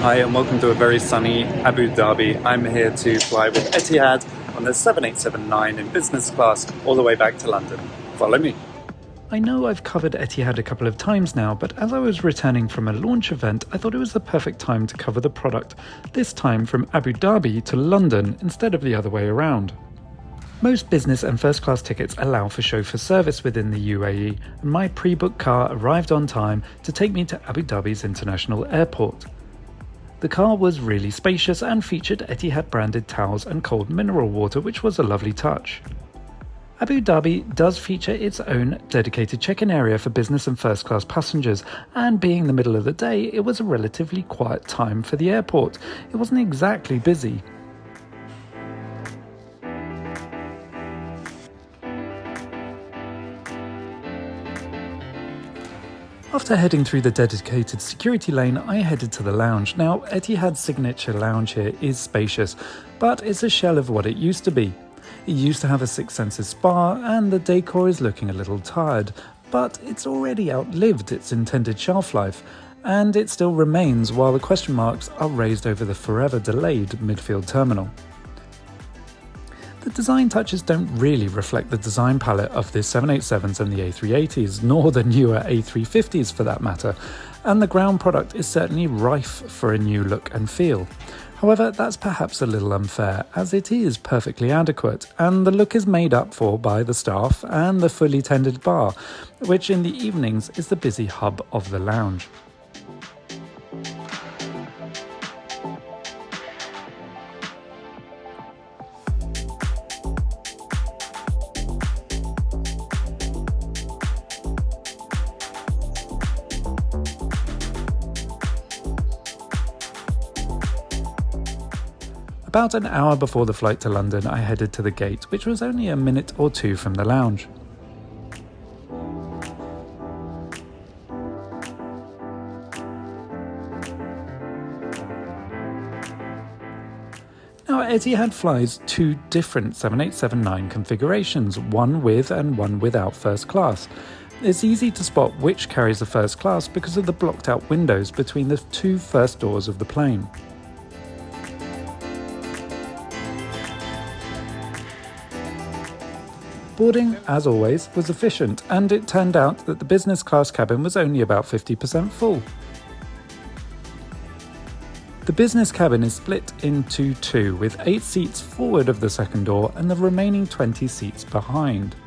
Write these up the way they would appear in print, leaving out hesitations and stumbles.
Hi and welcome to a very sunny Abu Dhabi. I'm here to fly with Etihad on the 7879 in business class all the way back to London. Follow me. I know I've covered Etihad a couple of times now, but as I was returning from a launch event, I thought it was the perfect time to cover the product, this time from Abu Dhabi to London instead of the other way around. Most business and first class tickets allow for chauffeur service within the UAE, and my pre-booked car arrived on time to take me to Abu Dhabi's international airport. The car was really spacious and featured Etihad branded towels and cold mineral water, which was a lovely touch. Abu Dhabi does feature its own dedicated check-in area for business and first class passengers, and being the middle of the day, it was a relatively quiet time for the airport. It wasn't exactly busy. After heading through the dedicated security lane, I headed to the lounge. Now, Etihad's signature lounge here is spacious, but it's a shell of what it used to be. It used to have a Six Senses spa, and the decor is looking a little tired, but it's already outlived its intended shelf life, and it still remains while the question marks are raised over the forever delayed midfield terminal. The design touches don't really reflect the design palette of the 787s and the A380s, nor the newer A350s for that matter, and the ground product is certainly rife for a new look and feel. However, that's perhaps a little unfair, as it is perfectly adequate, and the look is made up for by the staff and the fully tended bar, which in the evenings is the busy hub of the lounge. About an hour before the flight to London, I headed to the gate, which was only a minute or two from the lounge. Now, Etihad flies two different 7879 configurations, one with and one without first class. It's easy to spot which carries the first class because of the blocked out windows between the two first doors of the plane. Boarding, as always, was efficient, and it turned out that the business class cabin was only about 50% full. The business cabin is split into two, with 8 seats forward of the second door and the remaining 20 seats behind.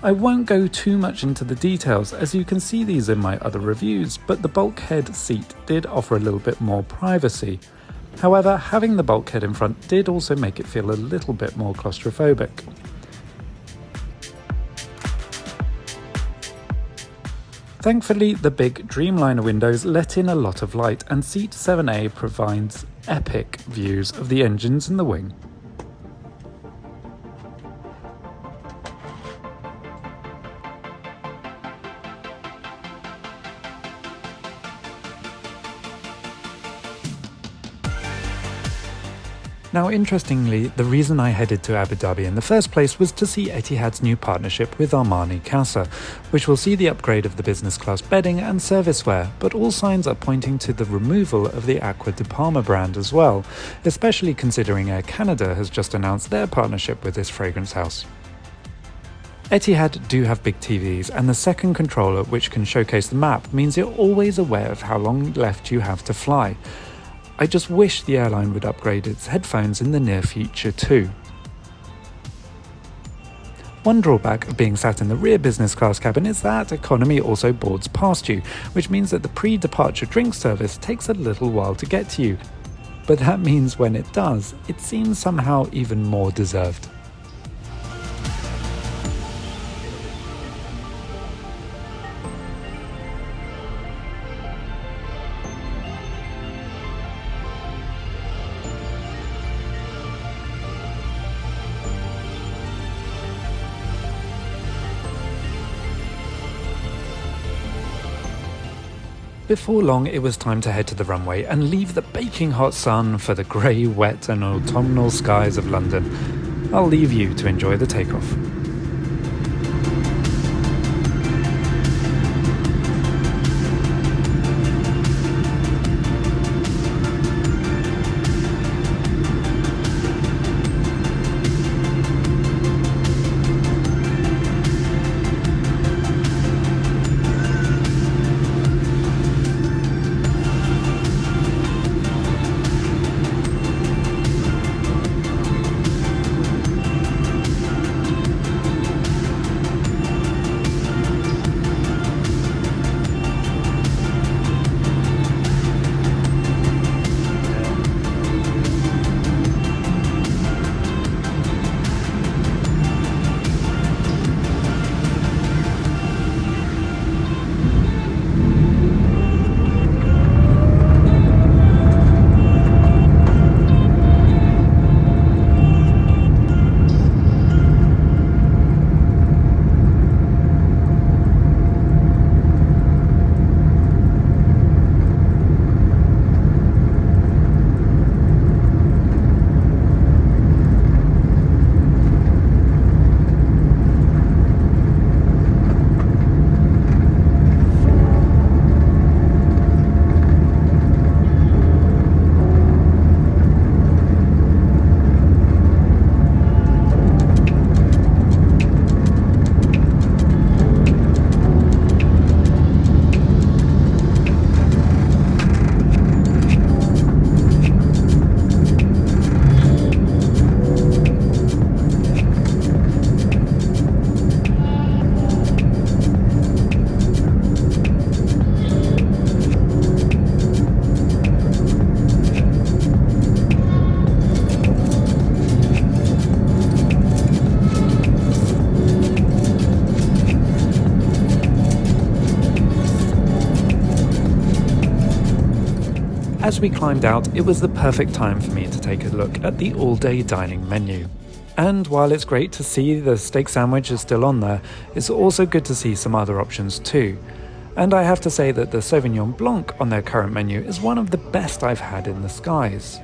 I won't go too much into the details, as you can see these in my other reviews, but the bulkhead seat did offer a little bit more privacy. However, having the bulkhead in front did also make it feel a little bit more claustrophobic. Thankfully, the big Dreamliner windows let in a lot of light, and seat 7A provides epic views of the engines and the wing. Now, interestingly, the reason I headed to Abu Dhabi in the first place was to see Etihad's new partnership with Armani Casa, which will see the upgrade of the business class bedding and serviceware, but all signs are pointing to the removal of the Aqua di Parma brand as well, especially considering Air Canada has just announced their partnership with this fragrance house. Etihad do have big TVs, and the second controller, which can showcase the map, means you're always aware of how long left you have to fly. I just wish the airline would upgrade its headphones in the near future too. One drawback of being sat in the rear business class cabin is that economy also boards past you, which means that the pre-departure drink service takes a little while to get to you. But that means when it does, it seems somehow even more deserved. Before long, it was time to head to the runway and leave the baking hot sun for the grey, wet and autumnal skies of London. I'll leave you to enjoy the takeoff. As we climbed out, it was the perfect time for me to take a look at the all-day dining menu. And while it's great to see the steak sandwich is still on there, it's also good to see some other options too. And I have to say that the Sauvignon Blanc on their current menu is one of the best I've had in the skies.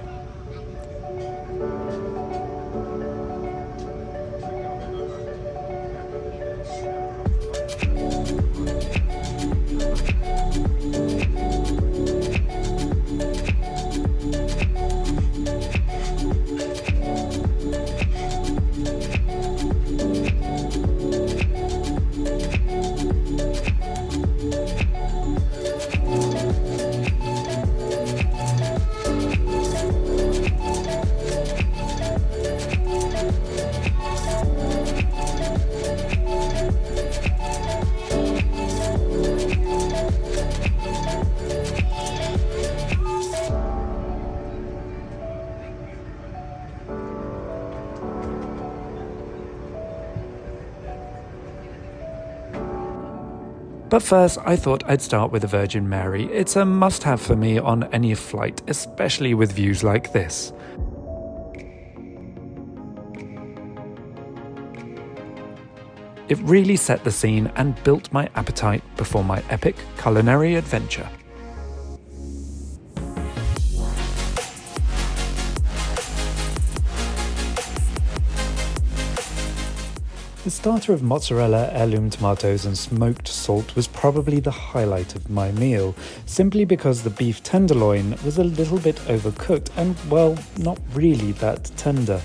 But first, I thought I'd start with the Virgin Mary. It's a must-have for me on any flight, especially with views like this. It really set the scene and built my appetite before my epic culinary adventure. The starter of mozzarella, heirloom tomatoes and smoked salt was probably the highlight of my meal, simply because the beef tenderloin was a little bit overcooked and, well, not really that tender.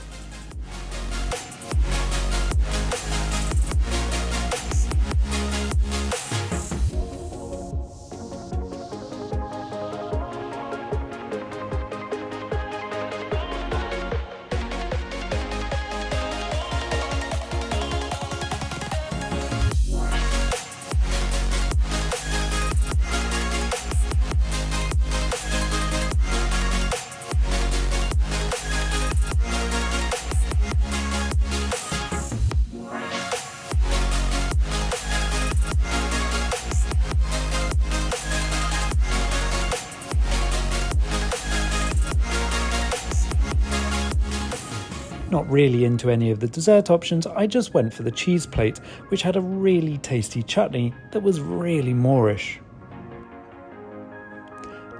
Not really into any of the dessert options, I just went for the cheese plate, which had a really tasty chutney that was really Moorish.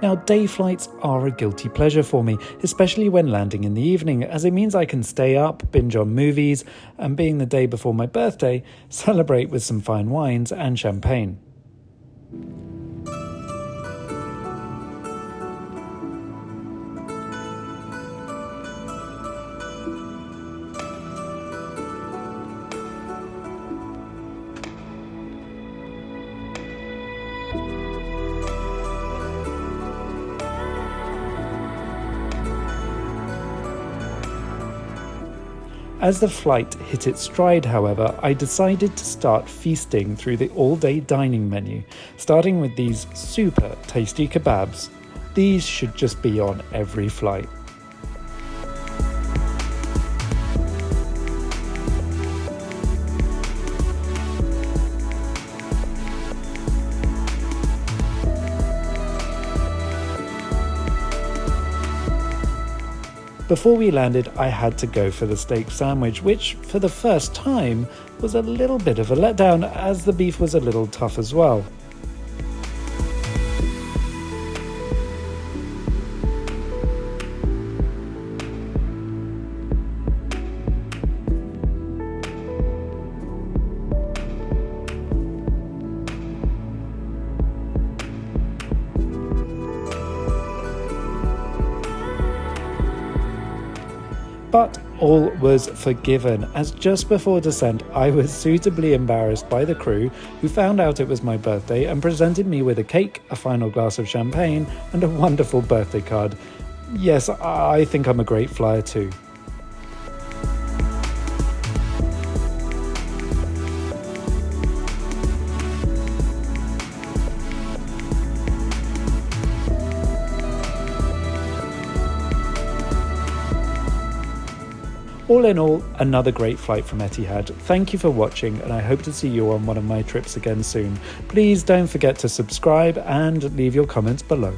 Now, day flights are a guilty pleasure for me, especially when landing in the evening, as it means I can stay up, binge on movies, and being the day before my birthday, celebrate with some fine wines and champagne. As the flight hit its stride, however, I decided to start feasting through the all-day dining menu, starting with these super tasty kebabs. These should just be on every flight. Before we landed, I had to go for the steak sandwich, which, for the first time, was a little bit of a letdown as the beef was a little tough as well. But all was forgiven, as just before descent I was suitably embarrassed by the crew, who found out it was my birthday and presented me with a cake, a final glass of champagne and a wonderful birthday card. Yes, I think I'm a great flyer too. All in all, another great flight from Etihad. Thank you for watching, and I hope to see you on one of my trips again soon. Please don't forget to subscribe and leave your comments below.